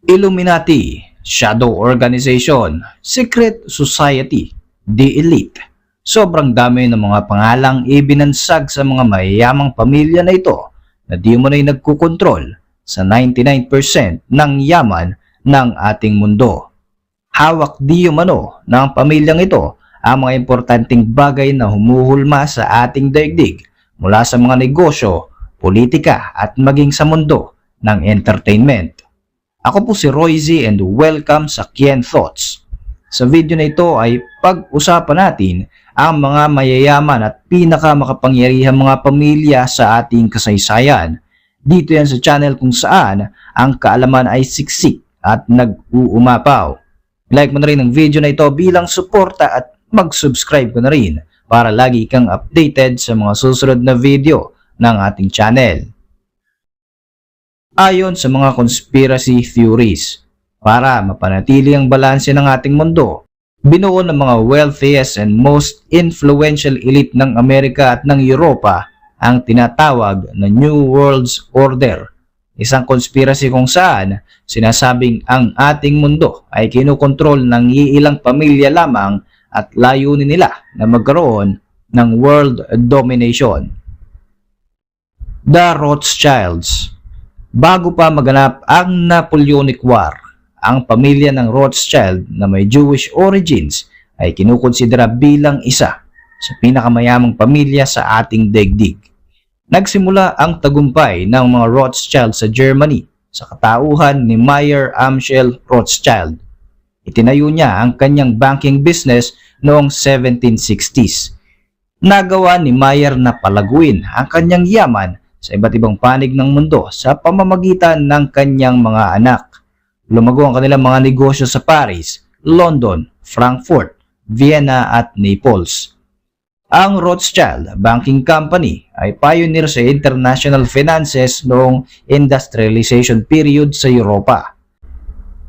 Illuminati, Shadow Organization, Secret Society, The Elite. Sobrang dami ng mga pangalang ibinansag sa mga mayayamang pamilya na ito na di mo na'y nagkukontrol sa 99% ng yaman ng ating mundo. Hawak di umano ng pamilyang ito ang mga importanteng bagay na humuhulma sa ating daigdig mula sa mga negosyo, politika at maging sa mundo ng entertainment. Ako po si Royzy and welcome sa Kien Thoughts. Sa video na ito ay pag-usapan natin ang mga mayayaman at pinakamakapangyarihang mga pamilya sa ating kasaysayan. Dito yan sa channel kung saan ang kaalaman ay siksik at nag-uumapaw. Like mo na rin ang video na ito bilang suporta at mag-subscribe ko na rin para lagi kang updated sa mga susunod na video ng ating channel. Ayon sa mga conspiracy theories, para mapanatili ang balanse ng ating mundo, binuo ng mga wealthiest and most influential elite ng Amerika at ng Europa ang tinatawag na New World Order. Isang conspiracy kung saan sinasabing ang ating mundo ay kinukontrol ng iilang pamilya lamang at layunin nila na magkaroon ng world domination. The Rothschilds. Bago pa maganap ang Napoleonic War, ang pamilya ng Rothschild na may Jewish origins ay kinukonsidera bilang isa sa pinakamayamang pamilya sa ating daigdig. Nagsimula ang tagumpay ng mga Rothschild sa Germany sa katauhan ni Mayer Amschel Rothschild. Itinayo niya ang kanyang banking business noong 1760s. Nagawa ni Mayer na palaguin ang kanyang yaman sa iba't ibang panig ng mundo sa pamamagitan ng kanyang mga anak. Lumago ang kanilang mga negosyo sa Paris, London, Frankfurt, Vienna at Naples. Ang Rothschild Banking Company ay pioneer sa international finances noong industrialization period sa Europa.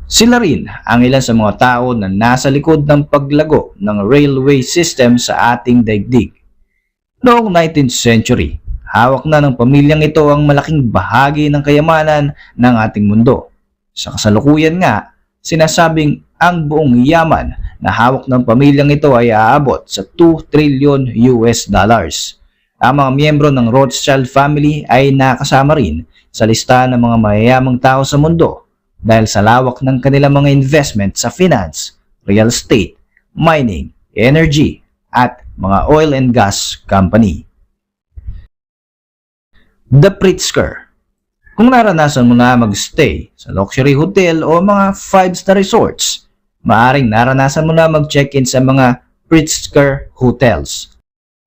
Sila rin ang ilan sa mga tao na nasa likod ng paglago ng railway system sa ating daigdig. Noong 19th century, hawak na ng pamilyang ito ang malaking bahagi ng kayamanan ng ating mundo. Sa kasalukuyan nga, sinasabing ang buong yaman na hawak ng pamilyang ito ay aabot sa 2 trillion US dollars. Ang mga miyembro ng Rothschild family ay nakasama rin sa listahan ng mga mayayamang tao sa mundo dahil sa lawak ng kanilang mga investment sa finance, real estate, mining, energy, at mga oil and gas company. The Pritzker. Kung naranasan mo na mag-stay sa luxury hotel o mga 5-star resorts, maaring naranasan mo na mag-check-in sa mga Pritzker hotels.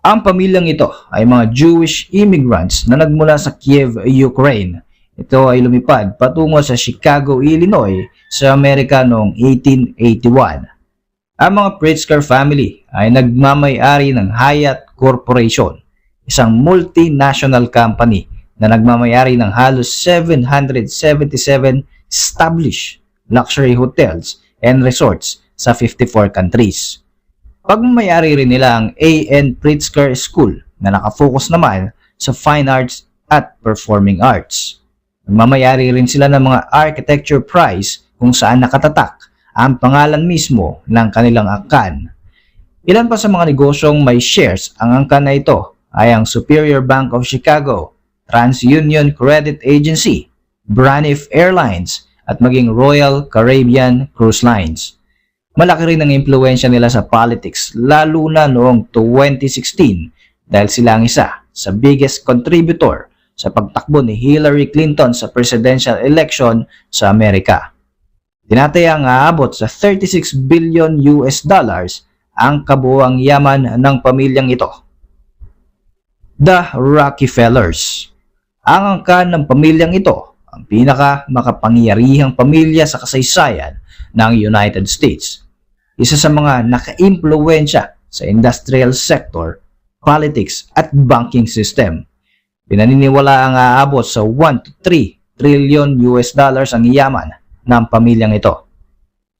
Ang pamilyang ito ay mga Jewish immigrants na nagmula sa Kiev, Ukraine. Ito ay lumipad patungo sa Chicago, Illinois sa Amerika noong 1881. Ang mga Pritzker family ay nagmamay-ari ng Hyatt Corporation, isang multinational company na nagmamayari ng halos 777 established luxury hotels and resorts sa 54 countries. Pagmamayari rin nila ang A.N. Pritzker School na nakafocus naman sa fine arts at performing arts. Nagmamayari rin sila ng mga architecture prize kung saan nakatatak ang pangalan mismo ng kanilang angkan. Ilan pa sa mga negosyong may shares ang angkan na ito ay ang Superior Bank of Chicago, TransUnion Credit Agency, Braniff Airlines at maging Royal Caribbean Cruise Lines. Malaki rin ang impluwensya nila sa politics lalo na noong 2016 dahil sila ang isa sa biggest contributor sa pagtakbo ni Hillary Clinton sa presidential election sa Amerika. Tinatayang aabot sa 36 billion US dollars ang kabuuang yaman ng pamilyang ito. The Rockefellers. Ang angkan ng pamilyang ito ang pinaka-makapangyarihang pamilya sa kasaysayan ng United States. Isa sa mga naka-impluwensya sa industrial sector, politics at banking system. Pinaniniwala ang aabot sa 1 to 3 trillion US dollars ang yaman ng pamilyang ito.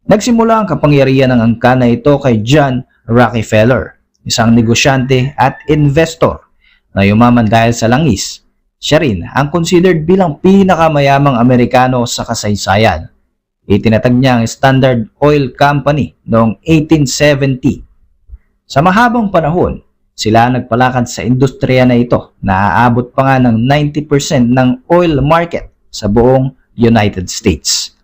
Nagsimula ang kapangyarihan ng angkan na ito kay John Rockefeller, isang negosyante at investor na yumaman dahil sa langis. Siya rin ang considered bilang pinakamayamang Amerikano sa kasaysayan. Itinatag niya ang Standard Oil Company noong 1870. Sa mahabang panahon, sila nagpalakad sa industriya na ito na aabot pa nga ng 90% ng oil market sa buong United States.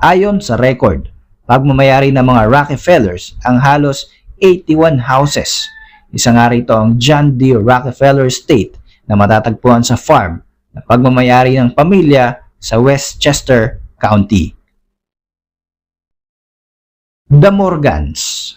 Ayon sa record, pagmamayari ng mga Rockefellers ang halos 81 houses. Isa nga rito ang John D. Rockefeller Estate na matatagpuan sa farm na pagmamayari ng pamilya sa Westchester County. The Morgans.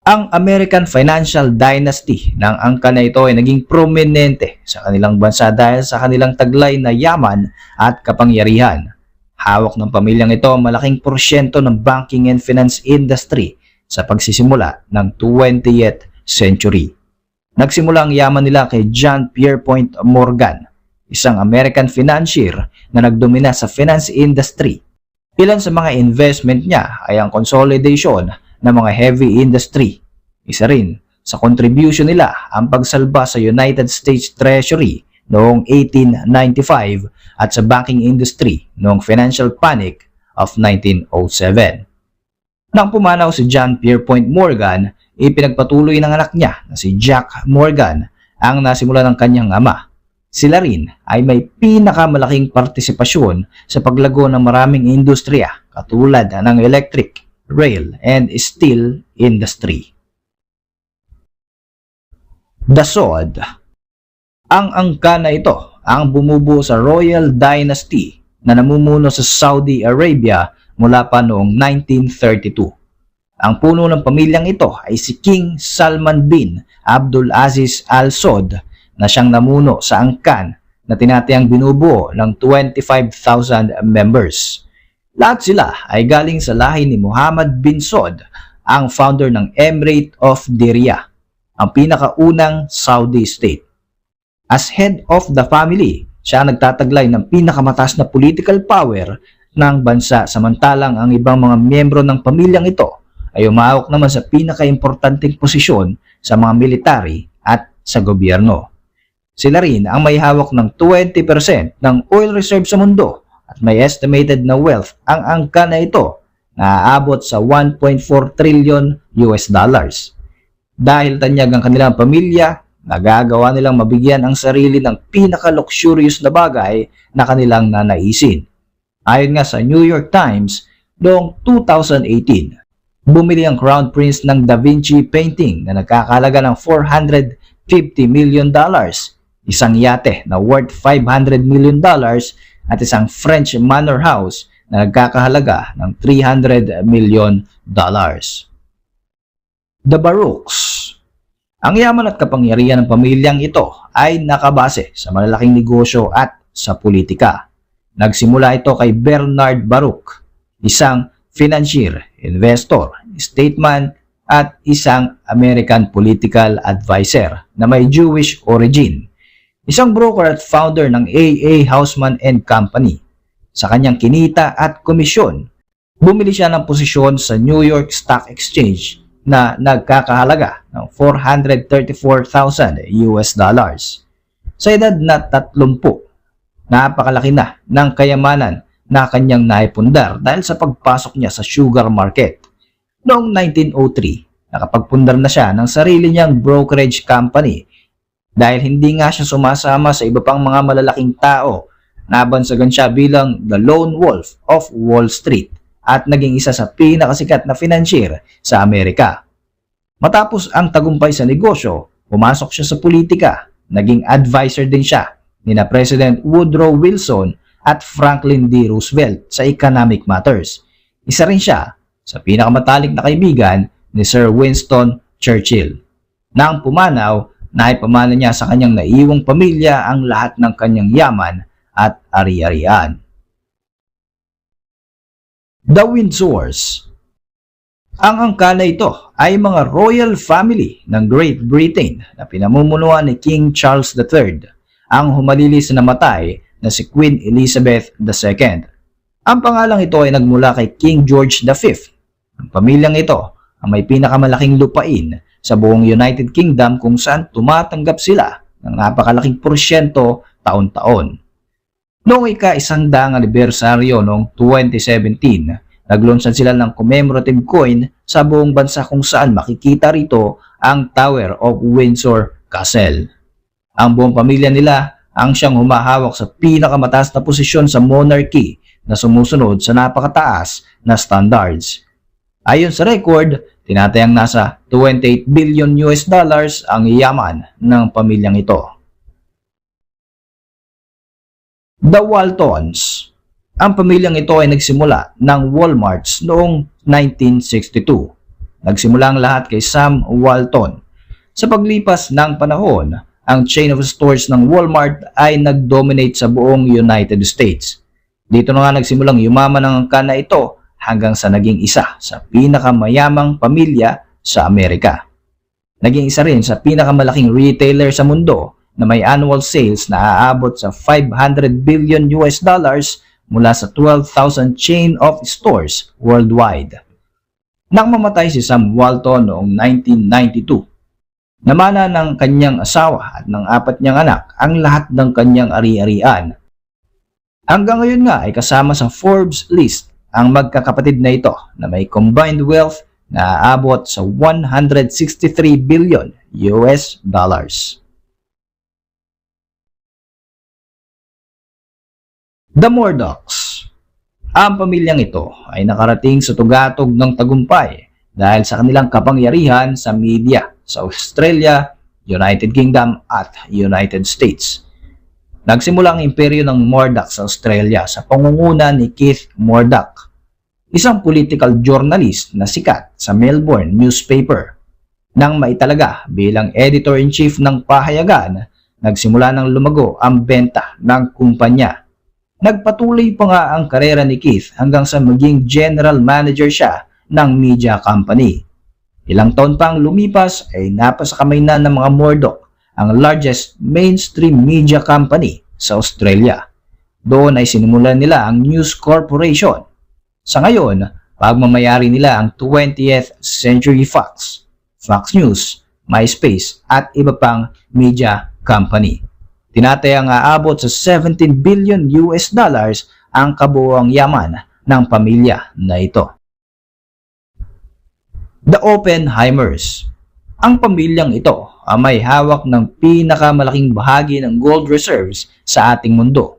Ang American Financial Dynasty ng angka na ito ay naging prominente sa kanilang bansa dahil sa kanilang taglay na yaman at kapangyarihan. Hawak ng pamilyang ito ang malaking porsyento ng banking and finance industry sa pagsisimula ng 20th century. Nagsimula ang yaman nila kay John Pierpont Morgan, isang American financier na nagdomina sa finance industry. Ilan sa mga investment niya ay ang consolidation ng mga heavy industry. Isa rin sa contribution nila ang pagsalba sa United States Treasury noong 1895 at sa banking industry noong financial panic of 1907. Nang pumanaw si John Pierpont Morgan, ipinagpatuloy ng anak niya na si Jack Morgan ang nasimula ng kanyang ama. Sila rin ay may pinakamalaking partisipasyon sa paglago ng maraming industriya katulad ng electric, rail, and steel industry. The Sword. Ang angka na ito ang bumubuo sa Royal Dynasty na namumuno sa Saudi Arabia mula pa noong 1932. Ang puno ng pamilyang ito ay si King Salman bin Abdul Aziz Al Saud na siyang namuno sa angkan na tinatayang binubuo ng 25,000 members. Lahat sila ay galing sa lahi ni Muhammad bin Saud, ang founder ng Emirate of Diriyah, ang pinakaunang Saudi state. As head of the family, siya ang nagtataglay ng pinakamataas na political power ng bansa, samantalang ang ibang mga miyembro ng pamilyang ito ay umahawak naman sa pinakaimportanteng posisyon sa mga military at sa gobyerno. Sila rin ang may hawak ng 20% ng oil reserve sa mundo at may estimated na wealth ang angka na ito na aabot sa 1.4 trillion US dollars. Dahil tanyag ang kanilang pamilya, nagagawa nilang mabigyan ang sarili ng pinaka-luxurious na bagay na kanilang nanaisin. Ayon nga sa New York Times, noong 2018, bumili ang Crown Prince ng Da Vinci painting na nagkakalaga ng $450 million, isang yate na worth $500 million at isang French manor house na nagkakahalaga ng $300 million. The Baruchs. Ang yaman at kapangyarihan ng pamilyang ito ay nakabase sa malalaking negosyo at sa politika. Nagsimula ito kay Bernard Baruch, isang financier, investor, statesman at isang American political advisor na may Jewish origin. Isang broker at founder ng A.A. Housman and Company. Sa kanyang kinita at komisyon, bumili siya ng posisyon sa New York Stock Exchange na nagkakahalaga ng $434,000 US dollars. Sa edad na 30, napakalaki na ng kayamanan na kanyang naipundar dahil sa pagpasok niya sa sugar market. Noong 1903, nakapagpundar na siya ng sarili niyang brokerage company. Dahil hindi nga siya sumasama sa iba pang mga malalaking tao, nabansagan siya bilang the Lone Wolf of Wall Street at naging isa sa pinakasikat na financier sa Amerika. Matapos ang tagumpay sa negosyo, pumasok siya sa politika. Naging advisor din siya ni President Woodrow Wilson at Franklin D. Roosevelt sa economic matters. Isa rin siya sa pinakamatalik na kaibigan ni Sir Winston Churchill. Nang pumanaw, naipamana niya sa kanyang naiwang pamilya ang lahat ng kanyang yaman at ari-arian. The Windsors. Ang angka na ito ay mga royal family ng Great Britain na pinamumunuan ni King Charles III, ang humalilis na namatay na si Queen Elizabeth II. Ang pangalang ito ay nagmula kay King George V. Ang pamilyang ito ang may pinakamalaking lupain sa buong United Kingdom kung saan tumatanggap sila ng napakalaking porsyento taon-taon. Noong ika-100 anibersaryo noong 2017, Naglunsad sila ng commemorative coin sa buong bansa kung saan makikita rito ang Tower of Windsor Castle. Ang buong pamilya nila ang siyang humahawak sa pinakamataas na posisyon sa monarchy na sumusunod sa napakataas na standards. Ayon sa record, tinatayang nasa 28 billion US dollars ang yaman ng pamilyang ito. The Waltons. Ang pamilyang ito ay nagsimula ng Walmarts noong 1962. Nagsimula ang lahat kay Sam Walton. Sa paglipas ng panahon, ang chain of stores ng Walmart ay nag-dominate sa buong United States. Dito na nga nagsimulang yumaman ang angkan na ito hanggang sa naging isa sa pinakamayamang pamilya sa Amerika. Naging isa rin sa pinakamalaking retailer sa mundo na may annual sales na aabot sa 500 billion US dollars mula sa 12,000 chain of stores worldwide. Nang mamatay si Sam Walton noong 1992, namana ng kanyang asawa at ng 4 niyang anak ang lahat ng kanyang ari-arian. Hanggang ngayon nga ay kasama sa Forbes list ang magkakapatid na ito na may combined wealth na aabot sa 163 billion US dollars. The Murdochs. Ang pamilyang ito ay nakarating sa tugatog ng tagumpay dahil sa kanilang kapangyarihan sa media sa Australia, United Kingdom at United States. Nagsimula ang imperyo ng Murdoch sa Australia sa pangunguna ni Keith Murdoch, isang political journalist na sikat sa Melbourne newspaper. Nang maitalaga bilang editor-in-chief ng pahayagan, nagsimula ng lumago ang benta ng kumpanya. Nagpatuloy pa nga ang karera ni Keith hanggang sa maging general manager siya ng media company. Ilang taon pang lumipas ay napasa kamay na ng mga Murdoch ang largest mainstream media company sa Australia. Doon ay sinimulan nila ang News Corporation. Sa ngayon, pagmamayari nila ang 20th Century Fox, Fox News, MySpace at iba pang media company. Tinatayang aabot sa 17 billion US dollars ang kabuuang yaman ng pamilya na ito. The Oppenheimers. Ang pamilyang ito ay may hawak ng pinakamalaking bahagi ng gold reserves sa ating mundo.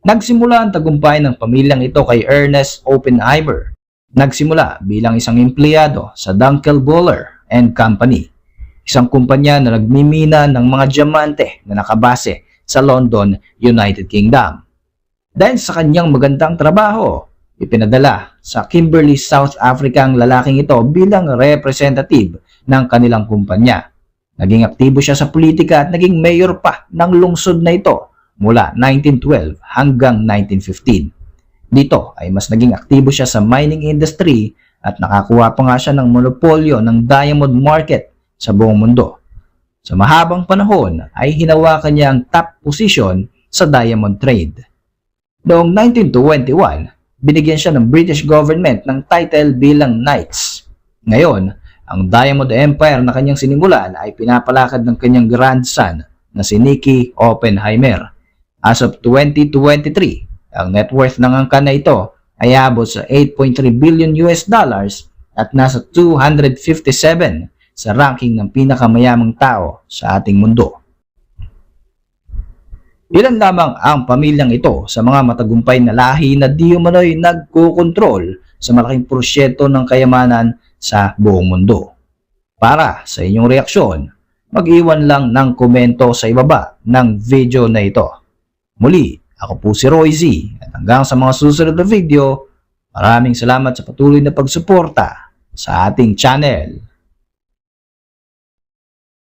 Nagsimula ang tagumpay ng pamilyang ito kay Ernest Oppenheimer. Nagsimula bilang isang empleyado sa Dunkel-Buller and Company, isang kumpanya na nagmimina ng mga diamante na nakabase sa London, United Kingdom. Dahil sa kanyang magandang trabaho, ipinadala sa Kimberley, South Africa ang lalaking ito bilang representative ng kanilang kumpanya. Naging aktibo siya sa politika at naging mayor pa ng lungsod na ito mula 1912 hanggang 1915. Dito ay mas naging aktibo siya sa mining industry at nakakuha pa nga siya ng monopolyo ng diamond market sa buong mundo. Sa mahabang panahon ay hinawakan niya ang top position sa diamond trade. Noong 1921, binigyan siya ng British government ng title bilang Knights. Ngayon, ang Diamond Empire na kanyang sinimulan ay pinapalakad ng kanyang grandson na si Nicky Oppenheimer. As of 2023, ang net worth ng angkan na ito ay abot sa 8.3 billion US dollars at nasa 257 sa ranking ng pinakamayamang tao sa ating mundo. Ilan lamang ang pamilyang ito sa mga matagumpay na lahi na di umano'y nagkukontrol sa malaking porsyento ng kayamanan sa buong mundo. Para sa inyong reaksyon, mag-iwan lang ng komento sa ibaba ng video na ito. Muli, ako po si Roy Z at hanggang sa mga susunod na video, maraming salamat sa patuloy na pagsuporta sa ating channel.